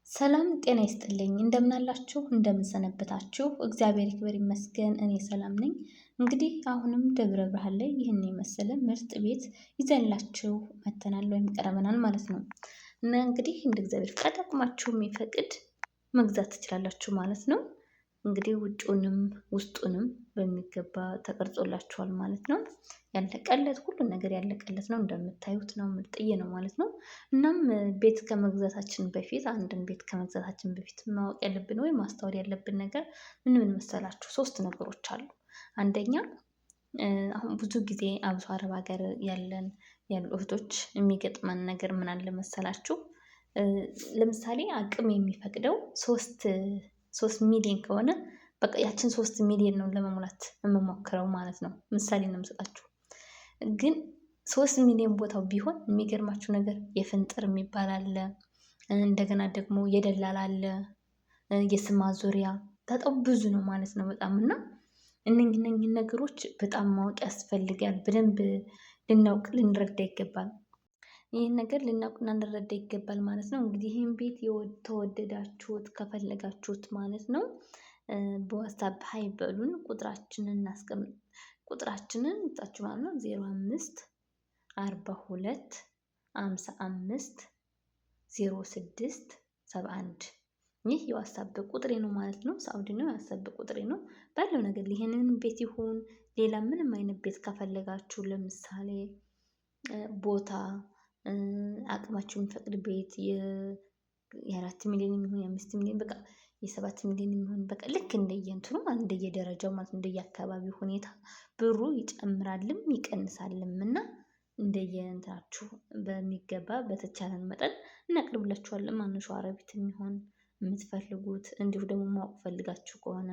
ሰላም ጤና ይስጥልኝ እንደምን አላችሁ እንደምን ሰነበታችሁ እግዚአብሔር ይክበር ይመስገን እኔ ሰላም ነኝ። እንግዲህ አሁንም ደብረ ብርሃን ላይ ይህን የመሰለ ምርጥ ቤት ይዘንላችሁ መጥተናል ወይም ቀርበናል ማለት ነው። እና እንግዲህ እንደ እግዚአብሔር ፈቃድ አቅማችሁ የሚፈቅድ መግዛት ትችላላችሁ ማለት ነው። እንግዲህ ውጩንም ውስጡንም በሚገባ ተቀርጾላችኋል ማለት ነው። ያለቀለት ሁሉ ነገር ያለቀለት ነው እንደምታዩት ነው ምርጥዬ ነው ማለት ነው። እናም ቤት ከመግዛታችን በፊት አንድን ቤት ከመግዛታችን በፊት ማወቅ ያለብን ወይም ማስተዋል ያለብን ነገር ምን መሰላችሁ? ሶስት ነገሮች አሉ። አንደኛ አሁን ብዙ ጊዜ አብሶ አረብ ሀገር ያሉ እህቶች የሚገጥመን ነገር ምን አለ መሰላችሁ? ለምሳሌ አቅም የሚፈቅደው ሶስት ሚሊዮን ከሆነ በቃ ያችን 3 ሚሊዮን ነው ለመሙላት የምሞክረው ማለት ነው። ምሳሌ ነው የምሰጣችሁ። ግን 3 ሚሊዮን ቦታው ቢሆን የሚገርማችሁ ነገር የፍንጥር የሚባል አለ። እንደገና ደግሞ የደላላ አለ። የስም ማዞሪያ ጣጣው ብዙ ነው ማለት ነው በጣም እና እነኝህ ነገሮች በጣም ማወቅ ያስፈልጋል። በደንብ ልናውቅ ልንረዳ ይገባል። ይህን ነገር ልናውቅና ልንረዳ ይገባል ማለት ነው። እንግዲህ ይህን ቤት ተወደዳችሁት ከፈለጋችሁት ማለት ነው በዋትስአፕ ሀይ በሉን ቁጥራችንን እናስቀምጥ። ቁጥራችንን እንጣችሁ ማለት ነው 05 42 55 06 71 ይህ የዋትስአፕ ቁጥሬ ነው ማለት ነው። ሳውዲ ነው የዋትስአፕ ቁጥሬ ነው። ባለው ነገር ይሄንን ቤት ይሁን ሌላ ምንም አይነት ቤት ከፈለጋችሁ ለምሳሌ ቦታ አቅማችሁ የሚፈቅድ ቤት የ4 ሚሊዮን የሚሆን የ5 ሚሊዮን በቃ የ7 ሚሊዮን የሚሆን በቃ ልክ እንደየእንትኑ ማለት እንደየደረጃው ማለት እንደየአካባቢው ሁኔታ ብሩ ይጨምራልም ይቀንሳልም እና እንደየእንትናችሁ በሚገባ በተቻለን መጠን እናቅርብላችኋለን። ማነው ሸዋሮቢት የሚሆን የምትፈልጉት እንዲሁ ደግሞ ማወቅ ፈልጋችሁ ከሆነ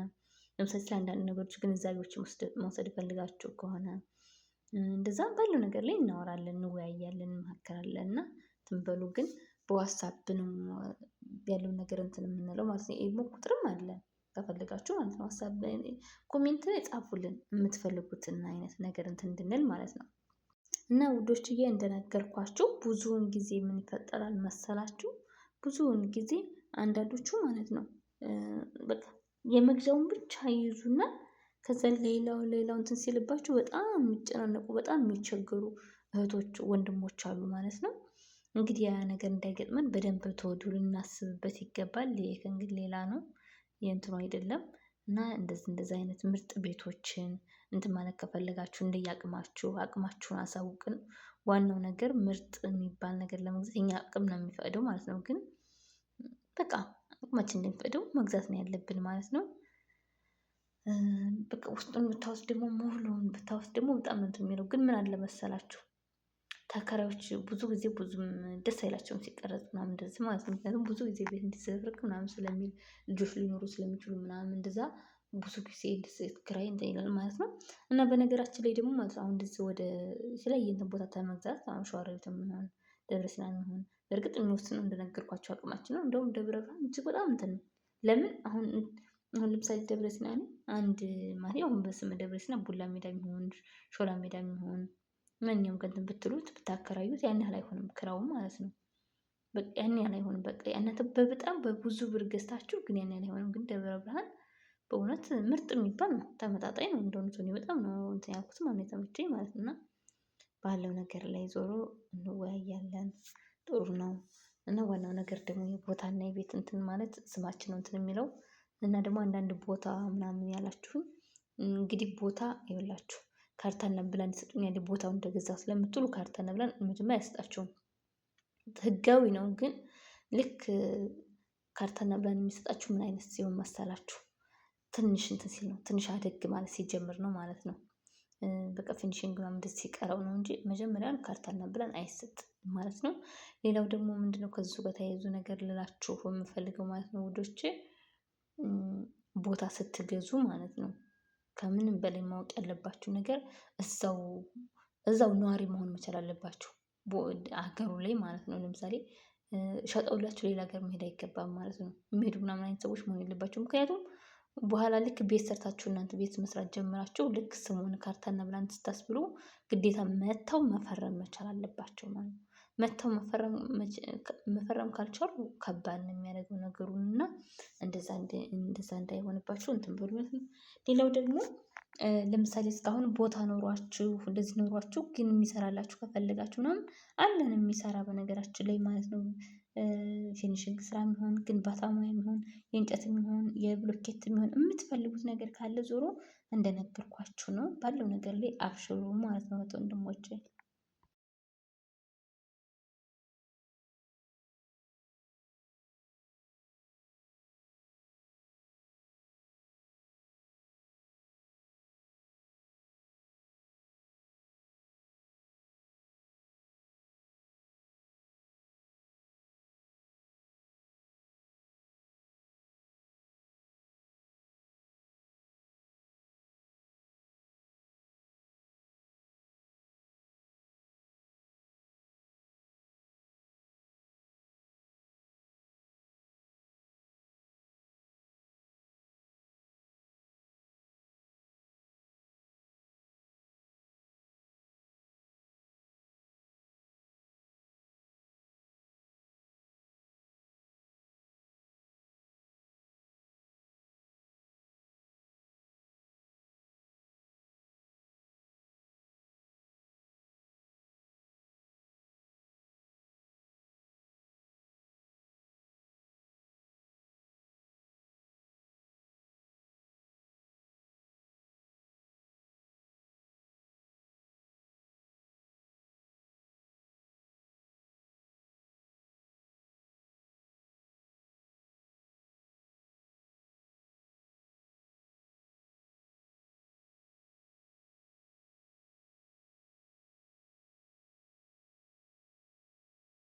ለምሳሌ ስለ አንዳንድ ነገሮች ግንዛቤዎች መውሰድ ፈልጋችሁ ከሆነ እንደዛ ባለው ነገር ላይ እናወራለን እንወያያለን እንመካከራለን እና ትንበሉ ግን በዋትስአፕ ነው ያለው ነገር እንትን የምንለው ማለት ነው። ኢሞ ቁጥርም አለ ከፈለጋችሁ ማለት ነው። ዋትስአፕ ኮሜንት ላይ ጻፉልን የምትፈልጉትን አይነት ነገር እንትን እንድንል ማለት ነው። እና ውዶችዬ እንደነገርኳችሁ ብዙውን ጊዜ ምን ይፈጠራል መሰላችሁ? ብዙውን ጊዜ አንዳንዶቹ ማለት ነው በቃ የመግዣውን ብቻ ይይዙና ከዛ ሌላው እንትን ሲልባችሁ በጣም የሚጨናነቁ በጣም የሚቸገሩ እህቶች ወንድሞች አሉ ማለት ነው። እንግዲህ ያ ነገር እንዳይገጥመን በደንብ ተወዲሁ ልናስብበት ይገባል። ይሄ ከእንግዲህ ሌላ ነው የእንትኑ አይደለም። እና እንደዚህ አይነት ምርጥ ቤቶችን እንትን ማለት ከፈለጋችሁ እንደየአቅማችሁ አቅማችሁን አሳውቅን። ዋናው ነገር ምርጥ የሚባል ነገር ለመግዛት የኛ አቅም ነው የሚፈቅደው ማለት ነው። ግን በቃ አቅማችን እንደሚፈቅደው መግዛት ነው ያለብን ማለት ነው። በቃ ውስጡን ብታወስ ደግሞ ሙሉውን ብታወስ ደግሞ በጣም ነው እንትን የሚለው ግን ምን አለ መሰላችሁ? ተከራዮች ብዙ ጊዜ ብዙም ደስ አይላቸውም ሲቀረጽ ምናምን እንደዚህ ማለት ነው። ምክንያቱም ብዙ ጊዜ ቤት እንዲዘረግ ምናምን ስለሚል ልጆች ሊኖሩ ስለሚችሉ ምናምን እንደዛ ብዙ ጊዜ ኪራይ እንትን ይላል ማለት ነው። እና በነገራችን ላይ ደግሞ ማለት ነው አሁን እንደዚህ ወደ የተለያየ እንትን ቦታ ለመግዛት አሁን ሸዋሮቢትም ይሁን ደብረ ሲናም ይሁን በእርግጥ የሚወስነው እንደነገርኳቸው አቅማችን ነው። እንደውም ደብረ ብርሃን እጅግ በጣም እንትን ነው። ለምን አሁን ለምሳሌ ደብረ ሲና አንድ ማለት አሁን በስመ ደብረ ሲና ቡላ ሜዳ የሚሆን ሾላ ሜዳ የሚሆን ማንኛውም ቀን ብትሉት ብታከራዩት ያን ያህል አይሆንም ክራው ማለት ነው። በቃ ያን ያህል አይሆንም በቃ ያናተ በጣም በብዙ ብር ገዝታችሁ ግን ያን ያህል አይሆንም። ግን ደብረ ብርሃን በእውነት ምርጥ የሚባል ነው ተመጣጣኝ ነው። እንደውነት እኔ በጣም ነው እንትን ያልኩት ማለት ነው የተመቸኝ ማለት እና ባለው ነገር ላይ ዞሮ እንወያያለን። ጥሩ ነው። እና ዋናው ነገር ደግሞ የቦታና የቤት እንትን ማለት ስማችን ነው እንትን የሚለው እና ደግሞ አንዳንድ ቦታ ምናምን ያላችሁኝ እንግዲህ ቦታ ይኸውላችሁ ካርታና ብላን ይሰጡኛል ቦታው እንደገዛው ስለምትሉ ካርታና ብላን መጀመሪያ አይሰጣቸውም። ህጋዊ ነው ግን ልክ ካርታና ብላን የሚሰጣችሁ ምን አይነት ሲሆን መሰላችሁ? ትንሽ እንትን ሲል ነው ትንሽ አደግ ማለት ሲጀምር ነው ማለት ነው። በቃ ፊኒሺንግ ምናምን እንደዚህ ሲቀረው ነው እንጂ መጀመሪያን ካርታና ብላን አይሰጥም ማለት ነው። ሌላው ደግሞ ምንድነው ከዚሁ ጋር ተያይዞ ነገር ልላችሁ የምፈልገው ማለት ነው ውዶቼ ቦታ ስትገዙ ማለት ነው ከምንም በላይ ማወቅ ያለባችሁ ነገር እዛው ነዋሪ መሆን መቻል አለባችሁ። ሀገሩ ላይ ማለት ነው። ለምሳሌ ሸጠውላችሁ ሌላ ሀገር መሄድ አይገባም ማለት ነው። የሚሄዱ ምናምን አይነት ሰዎች መሆን የለባቸውም። ምክንያቱም በኋላ ልክ ቤት ሰርታችሁ እናንተ ቤት መስራት ጀምራችሁ ልክ ስሙን ካርታና ብላን ስታስብሉ ግዴታ መተው መፈረም መቻል አለባቸው ማለት ነው። መተው መፈረም ካልቻሉ ከባድ ነው የሚያደርገው ነገሩን እና እንደዛ እንዳይሆንባችሁ እንትን ብሎ ማለት ነው። ሌላው ደግሞ ለምሳሌ እስካሁን ቦታ ኖሯችሁ እንደዚህ ኖሯችሁ ግን የሚሰራላችሁ ከፈለጋችሁ ምናምን አለን የሚሰራ በነገራችን ላይ ማለት ነው። ፊኒሽንግ ስራ የሚሆን ግንባታ ሙያ የሚሆን የእንጨት የሚሆን የብሎኬት የሚሆን የምትፈልጉት ነገር ካለ ዞሮ እንደነገርኳችሁ ነው። ባለው ነገር ላይ አብሽሩ ማለት ነው ወንድሞቼ።